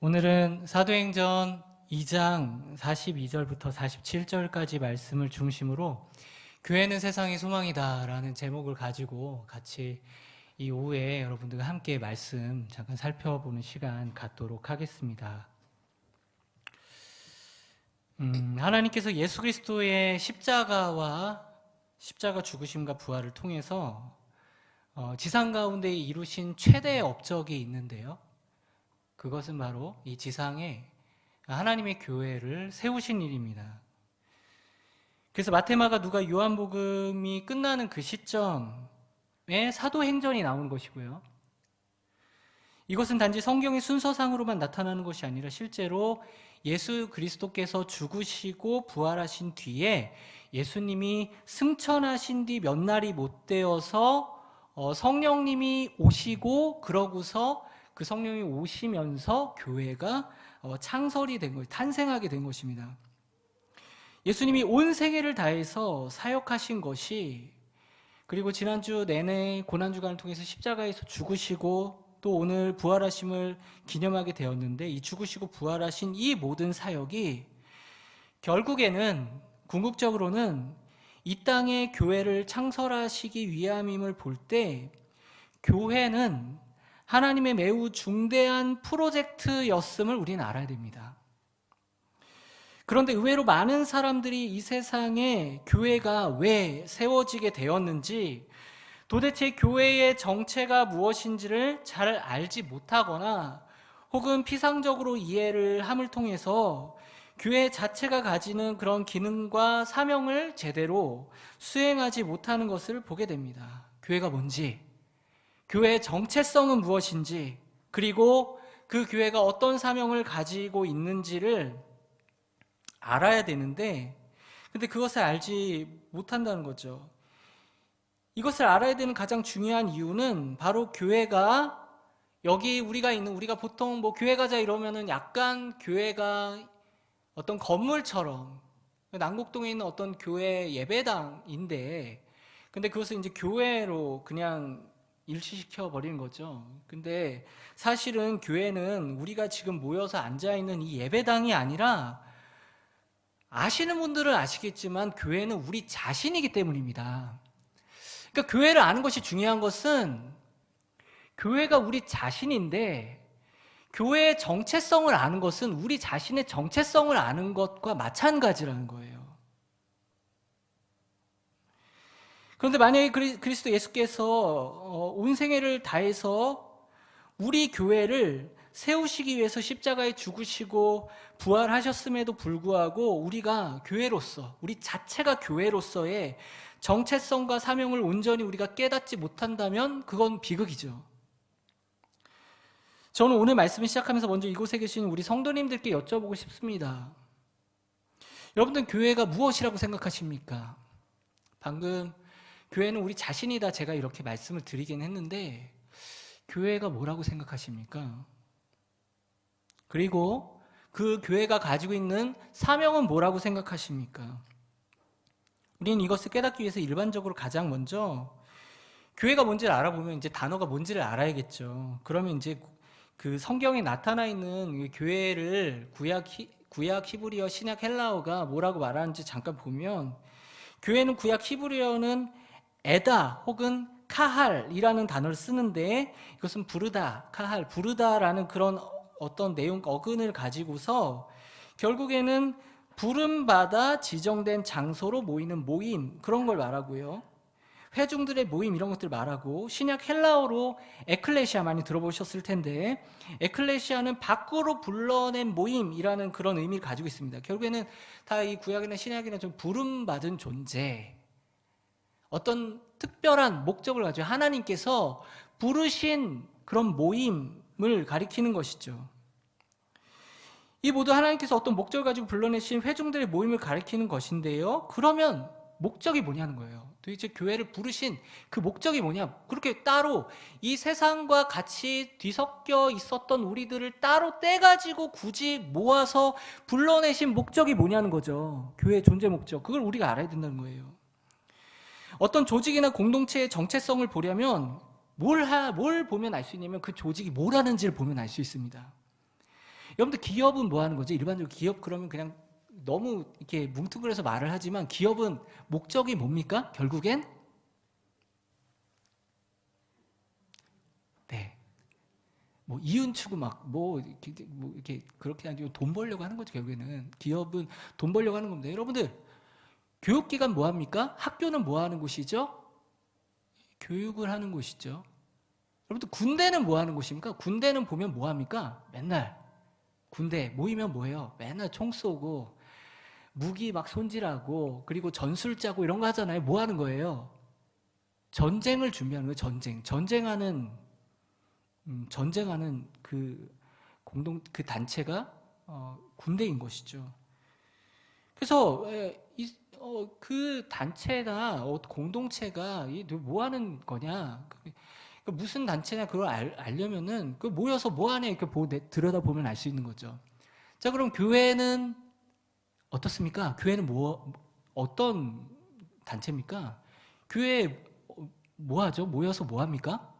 오늘은 사도행전 2장 42절부터 47절까지 말씀을 중심으로 교회는 세상의 소망이다 라는 제목을 가지고 같이 이 오후에 여러분들과 함께 말씀 잠깐 살펴보는 시간 갖도록 하겠습니다. 하나님께서 예수 그리스도의 십자가 죽으심과 부활을 통해서 지상 가운데 이루신 최대의 업적이 있는데요. 그것은 바로 이 지상에 하나님의 교회를 세우신 일입니다. 그래서 마테마가 누가 요한복음이 끝나는 그 시점에 사도행전이 나온 것이고요. 이것은 단지 성경의 순서상으로만 나타나는 것이 아니라 실제로 예수 그리스도께서 죽으시고 부활하신 뒤에 예수님이 승천하신 뒤 몇 날이 못 되어서 성령님이 오시고 그러고서 그 성령이 오시면서 교회가 창설이 된 거예요. 탄생하게 된 것입니다. 예수님이 온 생애를 다해서 사역하신 것이, 그리고 지난주 내내 고난주간을 통해서 십자가에서 죽으시고 또 오늘 부활하심을 기념하게 되었는데, 이 죽으시고 부활하신 이 모든 사역이 결국에는 궁극적으로는 이 땅에 교회를 창설하시기 위함임을 볼 때, 교회는 하나님의 매우 중대한 프로젝트였음을 우리는 알아야 됩니다. 그런데 의외로 많은 사람들이 이 세상에 교회가 왜 세워지게 되었는지, 도대체 교회의 정체가 무엇인지를 잘 알지 못하거나 혹은 피상적으로 이해를 함을 통해서 교회 자체가 가지는 그런 기능과 사명을 제대로 수행하지 못하는 것을 보게 됩니다. 교회가 뭔지, 교회의 정체성은 무엇인지, 그리고 그 교회가 어떤 사명을 가지고 있는지를 알아야 되는데, 근데 그것을 알지 못한다는 거죠. 이것을 알아야 되는 가장 중요한 이유는 바로 교회가, 여기 우리가 보통 뭐 교회 가자 이러면은 약간 교회가 어떤 건물처럼, 남곡동에 있는 어떤 교회 예배당인데, 근데 그것을 이제 교회로 그냥 일치시켜 버리는 거죠. 근데 사실은 교회는 우리가 지금 모여서 앉아있는 이 예배당이 아니라, 아시는 분들은 아시겠지만 교회는 우리 자신이기 때문입니다. 그러니까 교회를 아는 것이 중요한 것은 교회가 우리 자신인데, 교회의 정체성을 아는 것은 우리 자신의 정체성을 아는 것과 마찬가지라는 거예요. 그런데 만약에 그리스도 예수께서 온 생애를 다해서 우리 교회를 세우시기 위해서 십자가에 죽으시고 부활하셨음에도 불구하고 우리가 교회로서, 우리 자체가 교회로서의 정체성과 사명을 온전히 우리가 깨닫지 못한다면 그건 비극이죠. 저는 오늘 말씀을 시작하면서 먼저 이곳에 계신 우리 성도님들께 여쭤보고 싶습니다. 여러분들 교회가 무엇이라고 생각하십니까? 방금 교회는 우리 자신이다 제가 이렇게 말씀을 드리긴 했는데, 교회가 뭐라고 생각하십니까? 그리고 그 교회가 가지고 있는 사명은 뭐라고 생각하십니까? 우리는 이것을 깨닫기 위해서 일반적으로 가장 먼저 교회가 뭔지를 알아보면 이제 단어가 뭔지를 알아야겠죠. 그러면 이제 그 성경에 나타나 있는 교회를 구약 히브리어, 신약 헬라어가 뭐라고 말하는지 잠깐 보면, 교회는 구약 히브리어는 에다 혹은 카할이라는 단어를 쓰는데, 이것은 부르다, 카할, 부르다라는 그런 어떤 내용, 어근을 가지고서 결국에는 부름받아 지정된 장소로 모이는 모임, 그런 걸 말하고요. 회중들의 모임, 이런 것들 말하고, 신약 헬라어로 에클레시아 많이 들어보셨을 텐데, 에클레시아는 밖으로 불러낸 모임이라는 그런 의미를 가지고 있습니다. 결국에는 다 이 구약이나 신약이나 좀 부름받은 존재, 어떤 특별한 목적을 가지고 하나님께서 부르신 그런 모임을 가리키는 것이죠. 이 모두 하나님께서 어떤 목적을 가지고 불러내신 회중들의 모임을 가리키는 것인데요. 그러면 목적이 뭐냐는 거예요. 도대체 교회를 부르신 그 목적이 뭐냐? 그렇게 따로 이 세상과 같이 뒤섞여 있었던 우리들을 따로 떼가지고 굳이 모아서 불러내신 목적이 뭐냐는 거죠. 교회의 존재 목적. 그걸 우리가 알아야 된다는 거예요. 어떤 조직이나 공동체의 정체성을 보려면 뭘 보면 알 수 있냐면 그 조직이 뭘 하는지를 보면 알 수 있습니다. 여러분들 기업은 뭐 하는 거죠? 일반적으로 기업 그러면 그냥 너무 이렇게 뭉뚱그려서 말을 하지만 기업은 목적이 뭡니까? 결국엔 네. 뭐 이윤 추구 뭐 이렇게 그렇게 아니고 돈 벌려고 하는 거죠. 결국에는 기업은 돈 벌려고 하는 겁니다. 여러분들 교육기관 뭐 합니까? 학교는 뭐 하는 곳이죠? 교육을 하는 곳이죠. 여러분들 군대는 뭐 하는 곳입니까? 군대는 보면 뭐 합니까? 맨날 군대 모이면 뭐해요? 맨날 총 쏘고 무기 막 손질하고 그리고 전술 짜고 이런 거 하잖아요. 뭐 하는 거예요? 전쟁을 준비하는 거예요. 전쟁하는 그 단체가 군대인 것이죠. 그래서 그 단체나 공동체가 뭐 하는 거냐? 무슨 단체냐 그걸 알려면은 그 모여서 뭐 하냐 이렇게 들여다보면 알 수 있는 거죠. 자, 그럼 교회는 어떻습니까? 교회는 어떤 단체입니까? 교회 뭐 하죠? 모여서 뭐 합니까?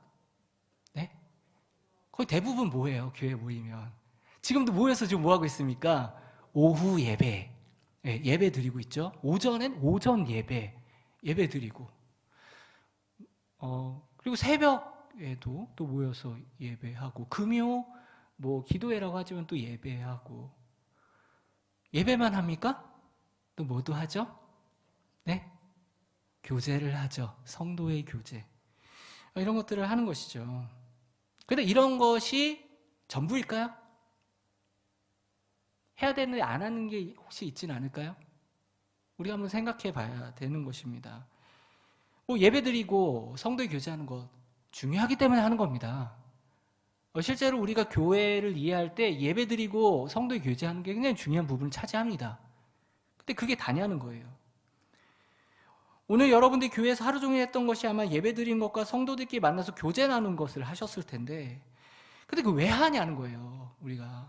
네? 거의 대부분 뭐예요? 교회 모이면. 지금도 모여서 지금 뭐 하고 있습니까? 오후 예배. 네, 예배 드리고 있죠. 오전엔 오전 예배 드리고. 그리고 새벽에도 또 모여서 예배하고, 금요 뭐 기도회라고 하지만 또 예배하고. 예배만 합니까? 또 뭐도 하죠? 네? 교제를 하죠. 성도의 교제. 이런 것들을 하는 것이죠. 근데 이런 것이 전부일까요? 해야 되는데 안 하는 게 혹시 있지는 않을까요? 우리가 한번 생각해 봐야 되는 것입니다. 예배드리고 성도의 교제하는 것 중요하기 때문에 하는 겁니다. 실제로 우리가 교회를 이해할 때 예배드리고 성도의 교제하는 게 굉장히 중요한 부분을 차지합니다. 근데 그게 다냐는 거예요. 오늘 여러분들이 교회에서 하루 종일 했던 것이 아마 예배드린 것과 성도들끼리 만나서 교제 나눈 것을 하셨을 텐데, 근데 그거 왜 하냐는 거예요. 우리가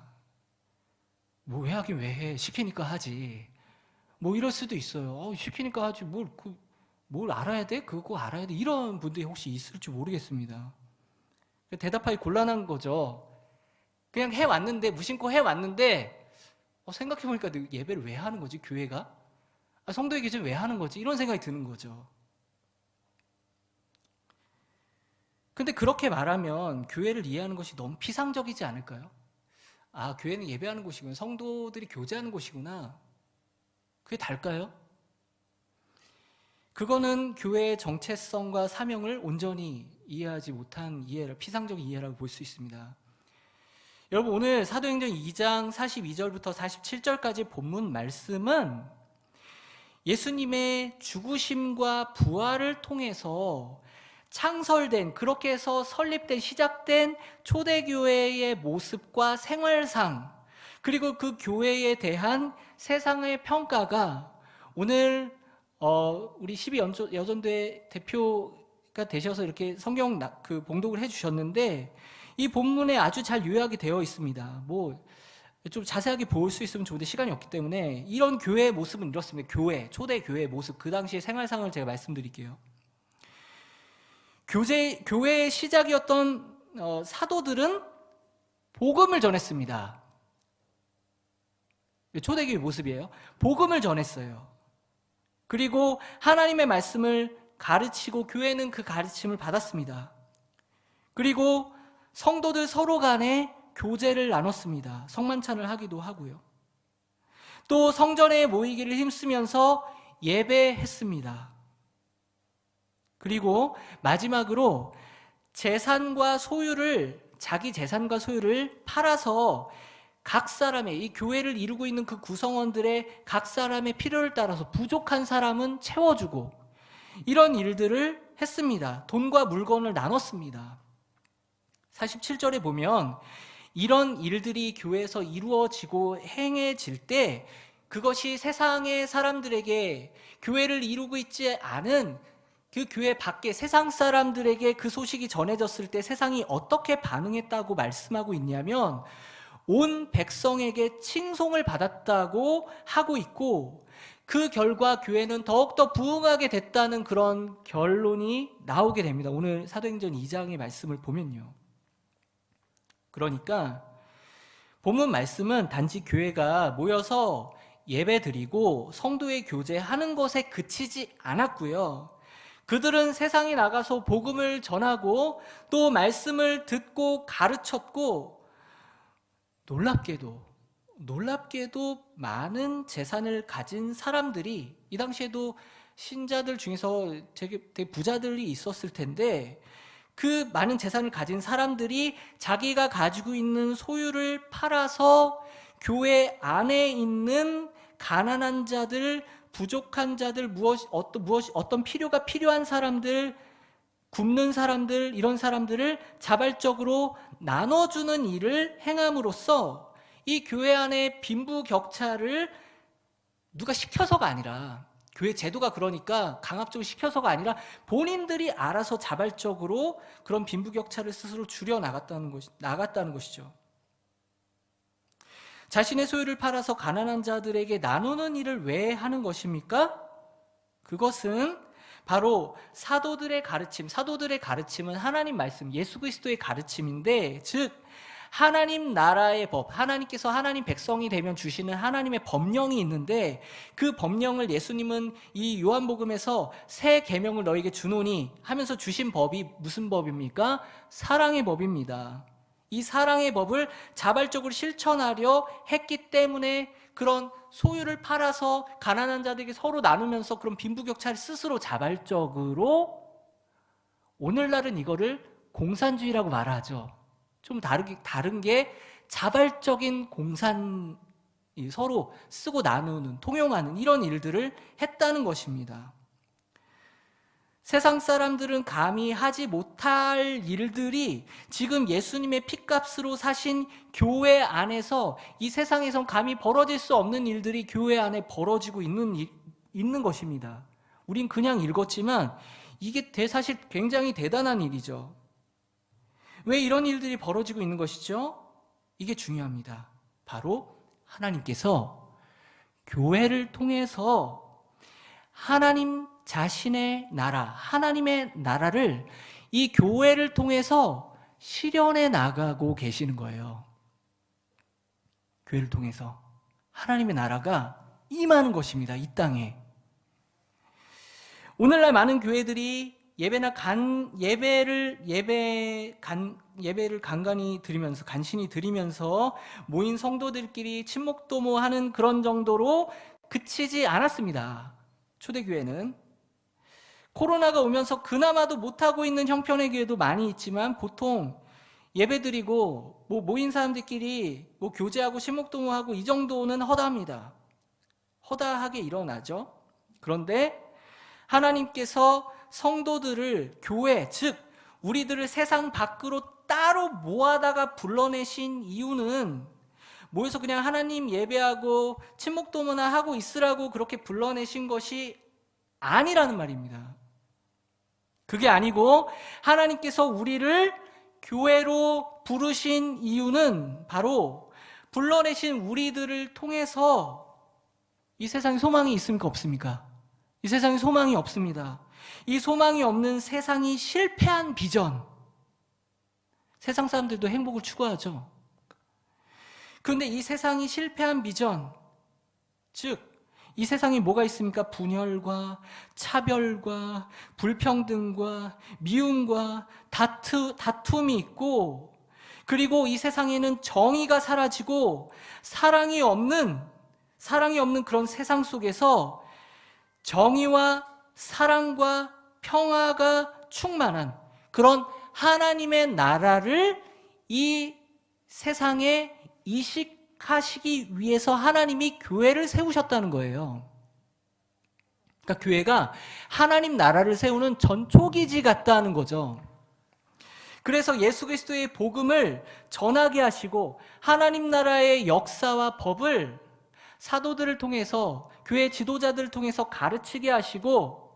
뭐 왜 하긴 왜 해? 시키니까 하지. 뭐 이럴 수도 있어요. 시키니까 하지. 뭘 알아야 돼? 그거 알아야 돼. 이런 분들이 혹시 있을지 모르겠습니다. 대답하기 곤란한 거죠. 그냥 해왔는데, 무심코 해왔는데, 생각해보니까 예배를 왜 하는 거지? 교회가? 성도의 교제를 왜 하는 거지? 이런 생각이 드는 거죠. 근데 그렇게 말하면 교회를 이해하는 것이 너무 피상적이지 않을까요? 교회는 예배하는 곳이구나. 성도들이 교제하는 곳이구나. 그게 달까요? 그거는 교회의 정체성과 사명을 온전히 이해하지 못한 피상적인 이해라고 볼 수 있습니다. 여러분, 오늘 사도행전 2장 42절부터 47절까지 본문 말씀은 예수님의 죽으심과 부활을 통해서 창설된, 그렇게 해서 설립된, 시작된 초대교회의 모습과 생활상, 그리고 그 교회에 대한 세상의 평가가 오늘 우리 12여전대 대표가 되셔서 이렇게 성경 봉독을 해주셨는데, 이 본문에 아주 잘 요약이 되어 있습니다. 좀 자세하게 볼 수 있으면 좋은데 시간이 없기 때문에 이런 교회의 모습은 이렇습니다. 초대 교회의 모습, 그 당시의 생활상을 제가 말씀드릴게요. 교회의 시작이었던 사도들은 복음을 전했습니다. 초대교회 모습이에요. 복음을 전했어요. 그리고 하나님의 말씀을 가르치고 교회는 그 가르침을 받았습니다. 그리고 성도들 서로 간에 교제를 나눴습니다. 성만찬을 하기도 하고요. 또 성전에 모이기를 힘쓰면서 예배했습니다. 그리고 마지막으로 자기 재산과 소유를 팔아서 각 사람의, 이 교회를 이루고 있는 그 구성원들의 각 사람의 필요를 따라서 부족한 사람은 채워주고, 이런 일들을 했습니다. 돈과 물건을 나눴습니다. 47절에 보면 이런 일들이 교회에서 이루어지고 행해질 때 그것이 세상의 사람들에게, 교회를 이루고 있지 않은 그 교회 밖에 세상 사람들에게 그 소식이 전해졌을 때 세상이 어떻게 반응했다고 말씀하고 있냐면, 온 백성에게 칭송을 받았다고 하고 있고, 그 결과 교회는 더욱더 부흥하게 됐다는 그런 결론이 나오게 됩니다. 오늘 사도행전 2장의 말씀을 보면요. 그러니까 본문 말씀은 단지 교회가 모여서 예배드리고 성도의 교제하는 것에 그치지 않았고요. 그들은 세상에 나가서 복음을 전하고 또 말씀을 듣고 가르쳤고, 놀랍게도 많은 재산을 가진 사람들이, 이 당시에도 신자들 중에서 되게 부자들이 있었을 텐데, 그 많은 재산을 가진 사람들이 자기가 가지고 있는 소유를 팔아서 교회 안에 있는 가난한 자들, 부족한 자들, 어떤 필요가 필요한 사람들, 굶는 사람들, 이런 사람들을 자발적으로 나눠주는 일을 행함으로써 이 교회 안의 빈부격차를 누가 시켜서가 아니라, 교회 제도가 그러니까 강압적으로 시켜서가 아니라 본인들이 알아서 자발적으로 그런 빈부격차를 스스로 줄여 나갔다는 것이죠. 자신의 소유를 팔아서 가난한 자들에게 나누는 일을 왜 하는 것입니까? 그것은 바로 사도들의 가르침은 하나님 말씀, 예수 그리스도의 가르침인데, 즉 하나님 나라의 법, 하나님께서 하나님 백성이 되면 주시는 하나님의 법령이 있는데, 그 법령을 예수님은 이 요한복음에서 새 계명을 너에게 주노니 하면서 주신 법이 무슨 법입니까? 사랑의 법입니다. 이 사랑의 법을 자발적으로 실천하려 했기 때문에 그런 소유를 팔아서 가난한 자들에게 서로 나누면서 그런 빈부격차를 스스로 자발적으로, 오늘날은 이거를 공산주의라고 말하죠. 좀 다른 게 자발적인 서로 쓰고 나누는, 통용하는 이런 일들을 했다는 것입니다. 세상 사람들은 감히 하지 못할 일들이 지금 예수님의 핏값으로 사신 교회 안에서, 이 세상에선 감히 벌어질 수 없는 일들이 교회 안에 벌어지고 있는 것입니다. 우린 그냥 읽었지만 이게 사실 굉장히 대단한 일이죠. 왜 이런 일들이 벌어지고 있는 것이죠? 이게 중요합니다. 바로 하나님께서 교회를 통해서 하나님 자신의 나라, 하나님의 나라를 이 교회를 통해서 실현해 나가고 계시는 거예요. 교회를 통해서 하나님의 나라가 임하는 것입니다. 이 땅에. 오늘날 많은 교회들이 예배를 간간히 드리면서, 간신히 드리면서 모인 성도들끼리 친목도모하는 그런 정도로 그치지 않았습니다. 초대교회는 코로나가 오면서 그나마도 못하고 있는 형편의 교회도 많이 있지만, 보통 예배드리고 모인 사람들끼리 교제하고 친목도모하고 이 정도는 허다하게 일어나죠. 그런데 하나님께서 성도들을, 교회, 즉 우리들을 세상 밖으로 따로 모아다가 불러내신 이유는, 모여서 그냥 하나님 예배하고 친목도모나 하고 있으라고 그렇게 불러내신 것이 아니라는 말입니다. 그게 아니고, 하나님께서 우리를 교회로 부르신 이유는 바로 불러내신 우리들을 통해서 이 세상에 소망이 있습니까? 없습니까? 이 세상에 소망이 없습니다. 이 소망이 없는 세상이 실패한 비전. 세상 사람들도 행복을 추구하죠. 그런데 이 세상이 실패한 비전, 즉 이 세상에 뭐가 있습니까? 분열과 차별과 불평등과 미움과 다툼이 있고, 그리고 이 세상에는 정의가 사라지고 사랑이 없는 그런 세상 속에서 정의와 사랑과 평화가 충만한 그런 하나님의 나라를 이 세상에 이식하시기 위해서 하나님이 교회를 세우셨다는 거예요. 그러니까 교회가 하나님 나라를 세우는 전초기지 같다는 거죠. 그래서 예수 그리스도의 복음을 전하게 하시고 하나님 나라의 역사와 법을 사도들을 통해서, 교회 지도자들을 통해서 가르치게 하시고,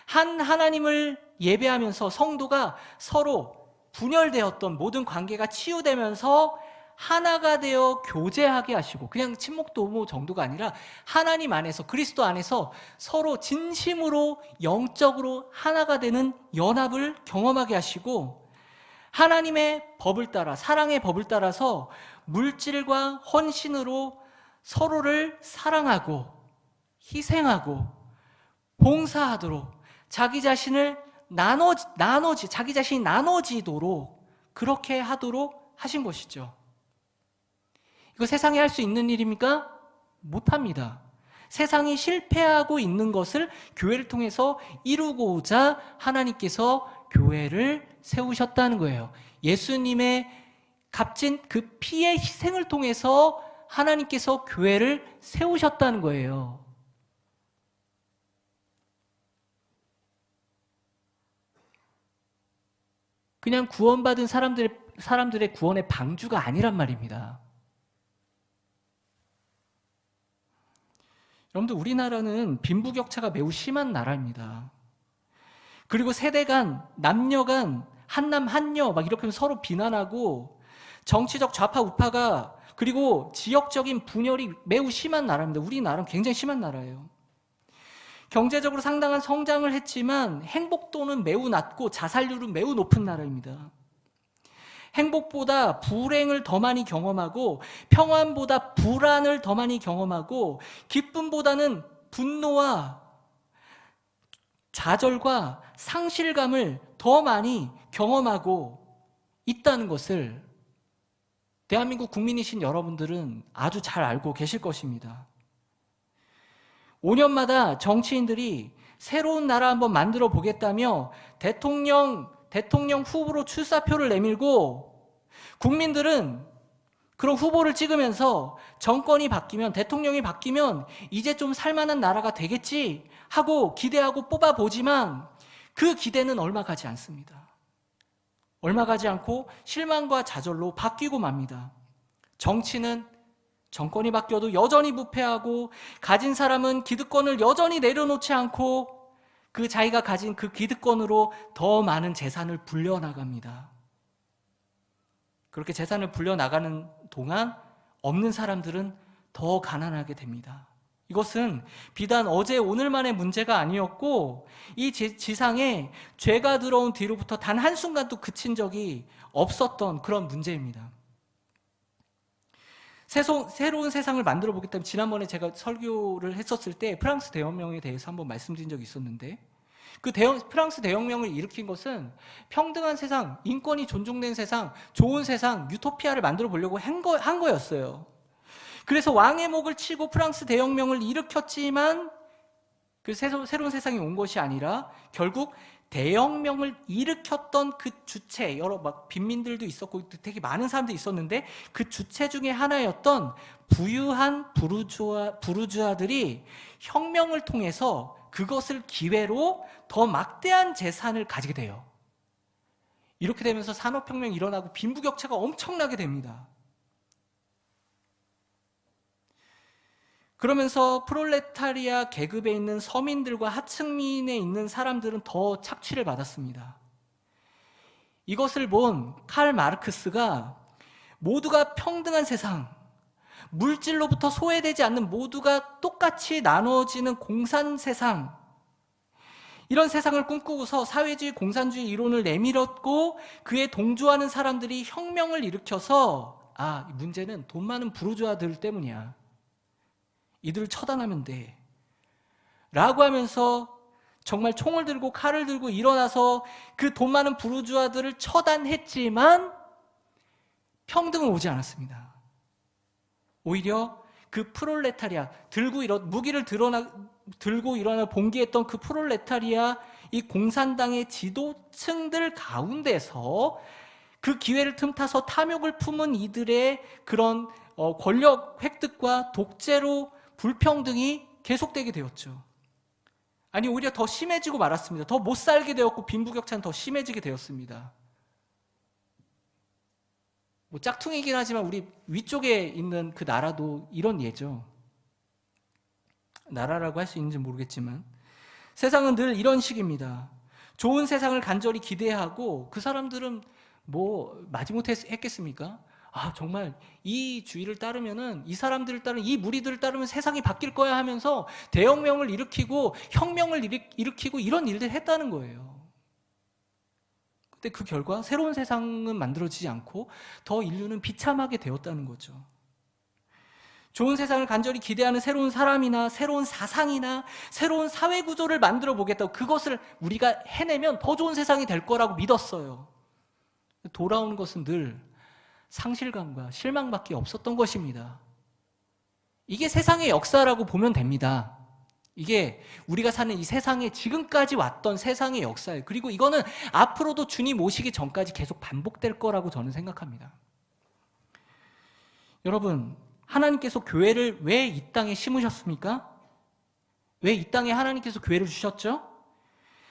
하나님을 예배하면서 성도가 서로 분열되었던 모든 관계가 치유되면서 하나가 되어 교제하게 하시고, 그냥 친목도모 정도가 아니라 하나님 안에서, 그리스도 안에서 서로 진심으로 영적으로 하나가 되는 연합을 경험하게 하시고, 하나님의 법을 따라, 사랑의 법을 따라서 물질과 헌신으로 서로를 사랑하고 희생하고 봉사하도록 자기 자신이 나눠지도록 그렇게 하도록 하신 것이죠. 이거 세상이 할 수 있는 일입니까? 못합니다. 세상이 실패하고 있는 것을 교회를 통해서 이루고자 하나님께서 교회를 세우셨다는 거예요. 예수님의 값진 그 피의 희생을 통해서 하나님께서 교회를 세우셨다는 거예요. 그냥 구원받은 사람들의 구원의 방주가 아니란 말입니다. 여러분들, 우리나라는 빈부격차가 매우 심한 나라입니다. 그리고 세대 간, 남녀 간, 한남 한녀 막 이렇게 서로 비난하고 정치적 좌파 우파가 그리고 지역적인 분열이 매우 심한 나라입니다. 우리나라는 굉장히 심한 나라예요. 경제적으로 상당한 성장을 했지만 행복도는 매우 낮고 자살률은 매우 높은 나라입니다. 행복보다 불행을 더 많이 경험하고 평안보다 불안을 더 많이 경험하고 기쁨보다는 분노와 좌절과 상실감을 더 많이 경험하고 있다는 것을 대한민국 국민이신 여러분들은 아주 잘 알고 계실 것입니다. 5년마다 정치인들이 새로운 나라 한번 만들어 보겠다며 대통령 후보로 출사표를 내밀고 국민들은 그런 후보를 찍으면서 정권이 바뀌면, 대통령이 바뀌면 이제 좀 살만한 나라가 되겠지 하고 기대하고 뽑아보지만 그 기대는 얼마 가지 않습니다. 얼마 가지 않고 실망과 좌절로 바뀌고 맙니다. 정치는 정권이 바뀌어도 여전히 부패하고 가진 사람은 기득권을 여전히 내려놓지 않고 그 자기가 가진 그 기득권으로 더 많은 재산을 불려나갑니다. 그렇게 재산을 불려나가는 동안 없는 사람들은 더 가난하게 됩니다. 이것은 비단 어제 오늘만의 문제가 아니었고 이 지상에 죄가 들어온 뒤로부터 단 한순간도 그친 적이 없었던 그런 문제입니다. 새로운 세상을 만들어 보겠다면, 지난번에 제가 설교를 했었을 때 프랑스 대혁명에 대해서 한번 말씀드린 적이 있었는데, 그 프랑스 대혁명을 일으킨 것은 평등한 세상, 인권이 존중된 세상, 좋은 세상, 유토피아를 만들어 보려고 한 거였어요. 그래서 왕의 목을 치고 프랑스 대혁명을 일으켰지만 그 새로운 세상이 온 것이 아니라 결국 대혁명을 일으켰던 그 주체, 여러 빈민들도 있었고 되게 많은 사람들이 있었는데 그 주체 중에 하나였던 부유한 부르주아들이 혁명을 통해서 그것을 기회로 더 막대한 재산을 가지게 돼요. 이렇게 되면서 산업혁명이 일어나고 빈부격차가 엄청나게 됩니다. 그러면서 프롤레타리아 계급에 있는 서민들과 하층민에 있는 사람들은 더 착취를 받았습니다. 이것을 본 칼 마르크스가 모두가 평등한 세상, 물질로부터 소외되지 않는 모두가 똑같이 나눠지는 공산 세상, 이런 세상을 꿈꾸고서 사회주의 공산주의 이론을 내밀었고 그에 동조하는 사람들이 혁명을 일으켜서 문제는 돈 많은 부르주아들 때문이야. 이들을 처단하면 돼 라고 하면서 정말 총을 들고 칼을 들고 일어나서 그 돈 많은 부르주아들을 처단했지만 평등은 오지 않았습니다. 오히려 그 프롤레타리아, 무기를 들고 일어나 봉기했던 그 프롤레타리아, 이 공산당의 지도층들 가운데서 그 기회를 틈타서 탐욕을 품은 이들의 그런 권력 획득과 독재로 불평등이 계속되게 되었죠. 아니, 오히려 더 심해지고 말았습니다. 더 못 살게 되었고 빈부격차는 더 심해지게 되었습니다. 짝퉁이긴 하지만 우리 위쪽에 있는 그 나라도 이런 예죠. 나라라고 할 수 있는지 모르겠지만 세상은 늘 이런 식입니다. 좋은 세상을 간절히 기대하고 그 사람들은 마지못해 했겠습니까? 정말 이 주의를 따르면은, 이 사람들을 따르면, 이 무리들을 따르면 세상이 바뀔 거야 하면서 대혁명을 일으키고 혁명을 일으키고 이런 일들을 했다는 거예요. 근데 그 결과 새로운 세상은 만들어지지 않고 더 인류는 비참하게 되었다는 거죠. 좋은 세상을 간절히 기대하는 새로운 사람이나 새로운 사상이나 새로운 사회 구조를 만들어 보겠다고 그것을 우리가 해내면 더 좋은 세상이 될 거라고 믿었어요. 돌아오는 것은 늘 상실감과 실망밖에 없었던 것입니다. 이게 세상의 역사라고 보면 됩니다. 이게 우리가 사는 이 세상에 지금까지 왔던 세상의 역사예요. 그리고 이거는 앞으로도 주님 오시기 전까지 계속 반복될 거라고 저는 생각합니다. 여러분, 하나님께서 교회를 왜 이 땅에 심으셨습니까? 왜 이 땅에 하나님께서 교회를 주셨죠?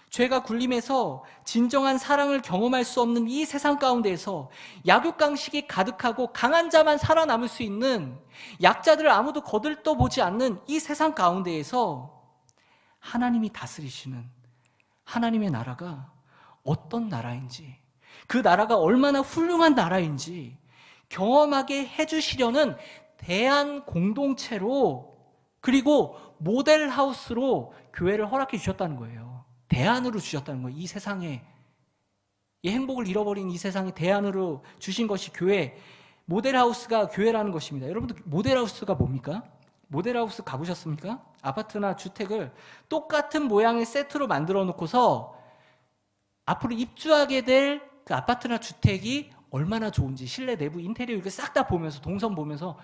죄가 굴림해서 진정한 사랑을 경험할 수 없는 이 세상 가운데에서 약육강식이 가득하고 강한 자만 살아남을 수 있는, 약자들을 아무도 거들떠보지 않는 이 세상 가운데에서 하나님이 다스리시는 하나님의 나라가 어떤 나라인지, 그 나라가 얼마나 훌륭한 나라인지 경험하게 해주시려는 대한 공동체로, 그리고 모델하우스로 교회를 허락해 주셨다는 거예요. 대안으로 주셨다는 거예요. 이 세상에, 이 행복을 잃어버린 이 세상에 대안으로 주신 것이 교회, 모델하우스가 교회라는 것입니다. 여러분들, 모델하우스가 뭡니까? 모델하우스 가보셨습니까? 아파트나 주택을 똑같은 모양의 세트로 만들어 놓고서 앞으로 입주하게 될 그 아파트나 주택이 얼마나 좋은지, 실내 내부 인테리어 이렇게 싹 다 보면서, 동선 보면서,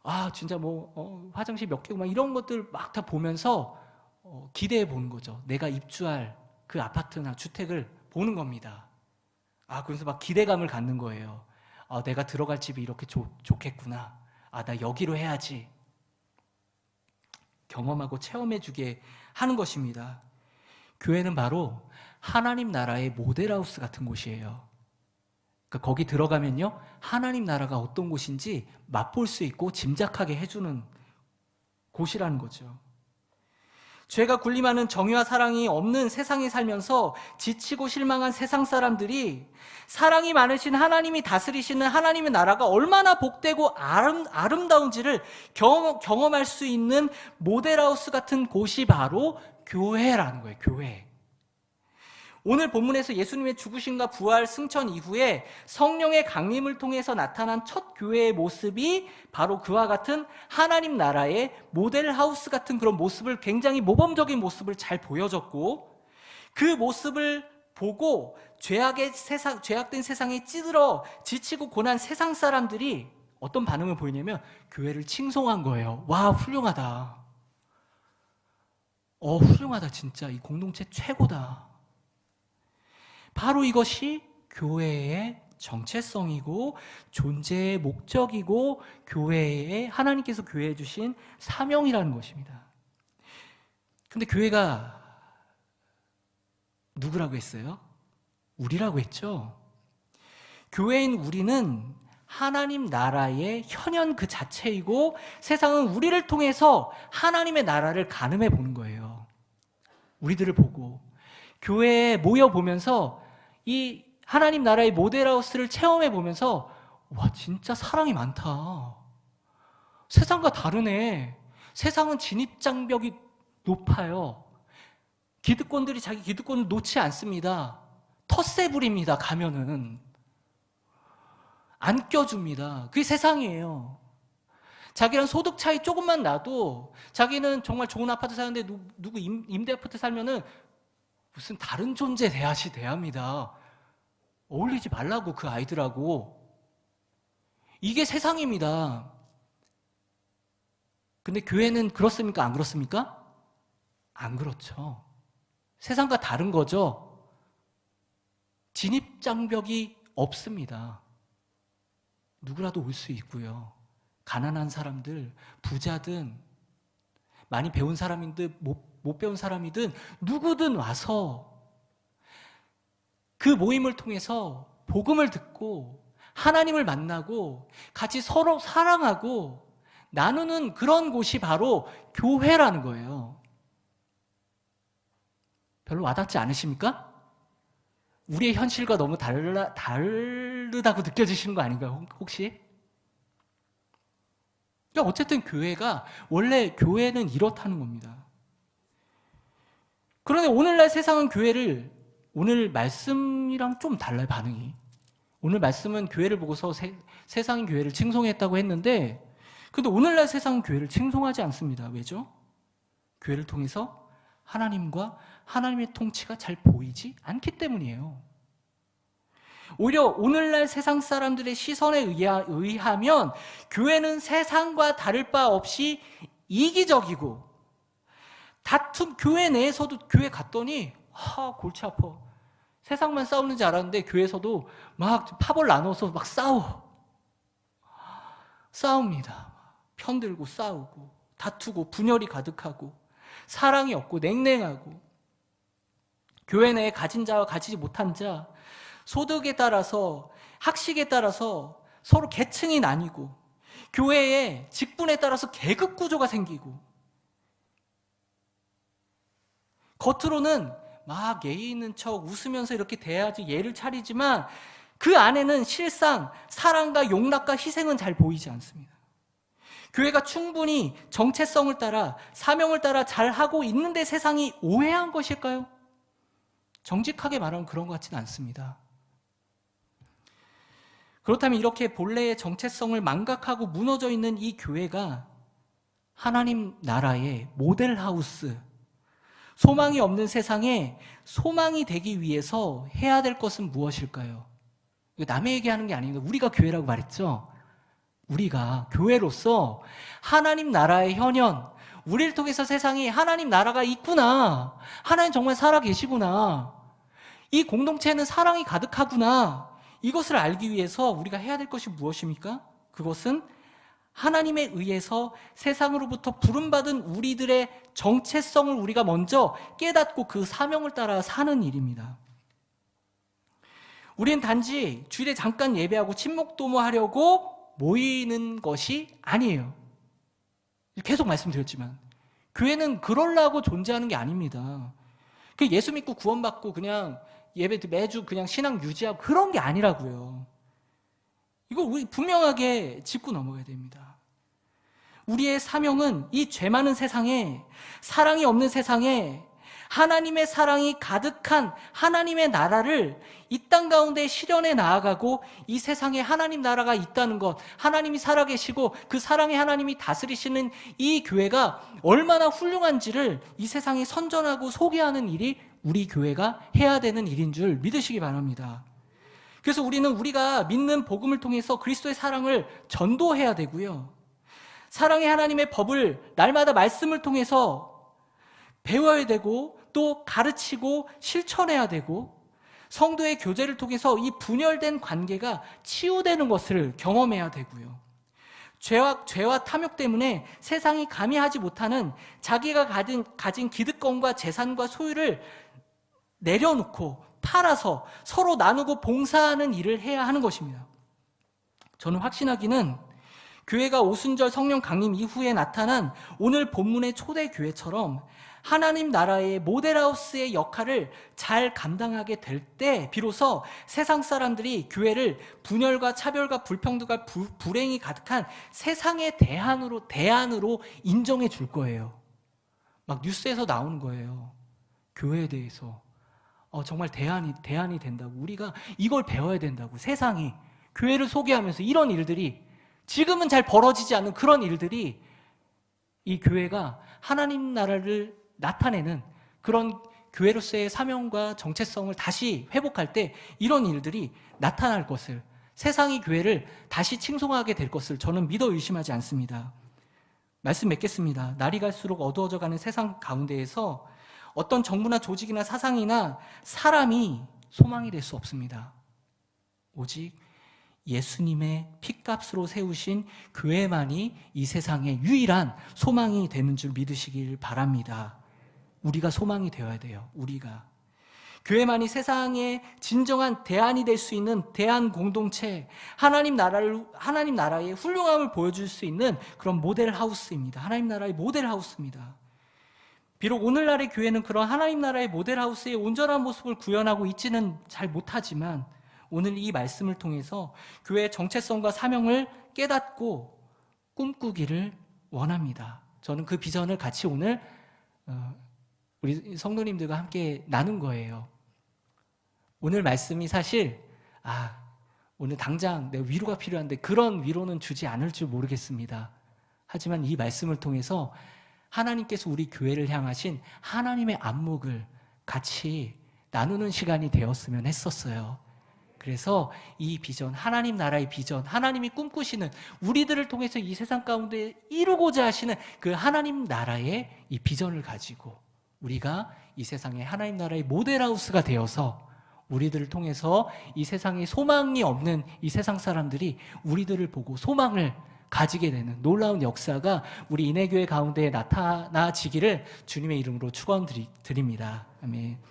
아 진짜 화장실 몇 개고 막 이런 것들 막 다 보면서 기대해 보는 거죠. 내가 입주할 그 아파트나 주택을 보는 겁니다. 그래서 막 기대감을 갖는 거예요. 내가 들어갈 집이 이렇게 좋겠구나. 나 여기로 해야지. 경험하고 체험해 주게 하는 것입니다. 교회는 바로 하나님 나라의 모델하우스 같은 곳이에요. 그러니까 거기 들어가면요, 하나님 나라가 어떤 곳인지 맛볼 수 있고 짐작하게 해주는 곳이라는 거죠. 죄가 군림하는 정의와 사랑이 없는 세상에 살면서 지치고 실망한 세상 사람들이 사랑이 많으신 하나님이 다스리시는 하나님의 나라가 얼마나 복되고 아름다운지를 경험할 수 있는 모델하우스 같은 곳이 바로 교회라는 거예요. 교회. 오늘 본문에서 예수님의 죽으심과 부활, 승천 이후에 성령의 강림을 통해서 나타난 첫 교회의 모습이 바로 그와 같은 하나님 나라의 모델하우스 같은 그런 모습을, 굉장히 모범적인 모습을 잘 보여줬고, 그 모습을 보고 죄악된 세상에 찌들어 지치고 고난 세상 사람들이 어떤 반응을 보이냐면 교회를 칭송한 거예요. 와, 훌륭하다. 훌륭하다. 진짜 이 공동체 최고다. 바로 이것이 교회의 정체성이고 존재의 목적이고 교회에 하나님께서 교회에 주신 사명이라는 것입니다. 근데 교회가 누구라고 했어요? 우리라고 했죠. 교회인 우리는 하나님 나라의 현현 그 자체이고 세상은 우리를 통해서 하나님의 나라를 가늠해 보는 거예요. 우리들을 보고 교회에 모여보면서 이 하나님 나라의 모델하우스를 체험해 보면서, 와 진짜 사랑이 많다. 세상과 다르네. 세상은 진입장벽이 높아요. 기득권들이 자기 기득권을 놓지 않습니다. 텃세 부립니다. 가면은 안 껴줍니다. 그게 세상이에요. 자기랑 소득 차이 조금만 나도 자기는 정말 좋은 아파트 사는데 누구 임대 아파트 살면은 무슨 다른 존재 대합니다. 어울리지 말라고, 그 아이들하고. 이게 세상입니다. 근데 교회는 그렇습니까? 안 그렇습니까? 안 그렇죠. 세상과 다른 거죠. 진입장벽이 없습니다. 누구라도 올 수 있고요. 가난한 사람들, 부자든, 많이 배운 사람이든 못 배운 사람이든 누구든 와서 그 모임을 통해서 복음을 듣고 하나님을 만나고 같이 서로 사랑하고 나누는 그런 곳이 바로 교회라는 거예요. 별로 와닿지 않으십니까? 우리의 현실과 너무 다르다고 느껴지시는 거 아닌가요? 혹시? 그러니까 어쨌든 원래 교회는 이렇다는 겁니다. 그런데 오늘날 세상은 교회를 오늘 말씀이랑 좀 달라요, 반응이. 오늘 말씀은 교회를 보고서 세상이 교회를 칭송했다고 했는데, 근데 오늘날 세상은 교회를 칭송하지 않습니다. 왜죠? 교회를 통해서 하나님과 하나님의 통치가 잘 보이지 않기 때문이에요. 오히려 오늘날 세상 사람들의 시선에 의하면 교회는 세상과 다를 바 없이 이기적이고, 교회 내에서도 교회 갔더니 골치 아파. 세상만 싸우는 줄 알았는데 교회에서도 막 파벌 나눠서 막 싸웁니다. 편들고 싸우고 다투고 분열이 가득하고 사랑이 없고 냉랭하고, 교회 내에 가진 자와 가지지 못한 자, 소득에 따라서 학식에 따라서 서로 계층이 나뉘고, 교회의 직분에 따라서 계급 구조가 생기고, 겉으로는 막 예의 있는 척 웃으면서 이렇게 대해야지 예를 차리지만 그 안에는 실상 사랑과 용납과 희생은 잘 보이지 않습니다. 교회가 충분히 정체성을 따라 사명을 따라 잘하고 있는데 세상이 오해한 것일까요? 정직하게 말하면 그런 것 같지는 않습니다. 그렇다면 이렇게 본래의 정체성을 망각하고 무너져 있는 이 교회가 하나님 나라의 모델하우스, 소망이 없는 세상에 소망이 되기 위해서 해야 될 것은 무엇일까요? 남의 얘기하는 게 아닙니다. 우리가 교회라고 말했죠. 우리가 교회로서 하나님 나라의 현현, 우리를 통해서 세상에 하나님 나라가 있구나, 하나님 정말 살아계시구나, 이 공동체에는 사랑이 가득하구나, 이것을 알기 위해서 우리가 해야 될 것이 무엇입니까? 그것은 하나님에 의해서 세상으로부터 부름받은 우리들의 정체성을 우리가 먼저 깨닫고 그 사명을 따라 사는 일입니다. 우리는 단지 주일에 잠깐 예배하고 친목 도모하려고 모이는 것이 아니에요. 계속 말씀드렸지만 교회는 그러려고 존재하는 게 아닙니다. 예수 믿고 구원받고 그냥 예배 매주 그냥 신앙 유지하고 그런 게 아니라고요. 이거 우리 분명하게 짚고 넘어가야 됩니다. 우리의 사명은 이 죄 많은 세상에, 사랑이 없는 세상에 하나님의 사랑이 가득한 하나님의 나라를 이 땅 가운데 실현해 나아가고, 이 세상에 하나님 나라가 있다는 것, 하나님이 살아계시고 그 사랑의 하나님이 다스리시는 이 교회가 얼마나 훌륭한지를 이 세상에 선전하고 소개하는 일이 우리 교회가 해야 되는 일인 줄 믿으시기 바랍니다. 그래서 우리는 우리가 믿는 복음을 통해서 그리스도의 사랑을 전도해야 되고요, 사랑의 하나님의 법을 날마다 말씀을 통해서 배워야 되고 또 가르치고 실천해야 되고, 성도의 교제를 통해서 이 분열된 관계가 치유되는 것을 경험해야 되고요, 죄와 탐욕 때문에 세상이 감히 하지 못하는 자기가 가진 기득권과 재산과 소유를 내려놓고 팔아서 서로 나누고 봉사하는 일을 해야 하는 것입니다. 저는 확신하기는 교회가 오순절 성령 강림 이후에 나타난 오늘 본문의 초대교회처럼 하나님 나라의 모델하우스의 역할을 잘 감당하게 될 때 비로소 세상 사람들이 교회를 분열과 차별과 불평등과 불행이 가득한 세상의 대안으로 인정해 줄 거예요. 막 뉴스에서 나오는 거예요. 교회에 대해서 정말 대안이 된다고, 우리가 이걸 배워야 된다고, 세상이 교회를 소개하면서 이런 일들이, 지금은 잘 벌어지지 않는 그런 일들이 이 교회가 하나님 나라를 나타내는 그런 교회로서의 사명과 정체성을 다시 회복할 때 이런 일들이 나타날 것을, 세상이 교회를 다시 칭송하게 될 것을 저는 믿어 의심하지 않습니다. 말씀 맺겠습니다. 날이 갈수록 어두워져가는 세상 가운데에서 어떤 정부나 조직이나 사상이나 사람이 소망이 될 수 없습니다. 오직 예수님의 핏값으로 세우신 교회만이 이 세상의 유일한 소망이 되는 줄 믿으시길 바랍니다. 우리가 소망이 되어야 돼요. 우리가 교회만이 세상의 진정한 대안이 될 수 있는 대안 공동체, 하나님 나라의 훌륭함을 보여줄 수 있는 그런 모델 하우스입니다. 하나님 나라의 모델 하우스입니다. 비록 오늘날의 교회는 그런 하나님 나라의 모델 하우스의 온전한 모습을 구현하고 있지는 잘 못하지만, 오늘 이 말씀을 통해서 교회의 정체성과 사명을 깨닫고 꿈꾸기를 원합니다. 저는 그 비전을 같이 오늘 우리 성도님들과 함께 나눈 거예요. 오늘 말씀이 사실 오늘 당장 내 위로가 필요한데 그런 위로는 주지 않을 줄 모르겠습니다. 하지만 이 말씀을 통해서 하나님께서 우리 교회를 향하신 하나님의 안목을 같이 나누는 시간이 되었으면 했었어요. 그래서 이 비전, 하나님 나라의 비전, 하나님이 꿈꾸시는 우리들을 통해서 이 세상 가운데 이루고자 하시는 그 하나님 나라의 이 비전을 가지고 우리가 이 세상의 하나님 나라의 모델하우스가 되어서 우리들을 통해서 이 세상에 소망이 없는 이 세상 사람들이 우리들을 보고 소망을 가지게 되는 놀라운 역사가 우리 인해교회 가운데 나타나지기를 주님의 이름으로 축원드립니다. 아멘.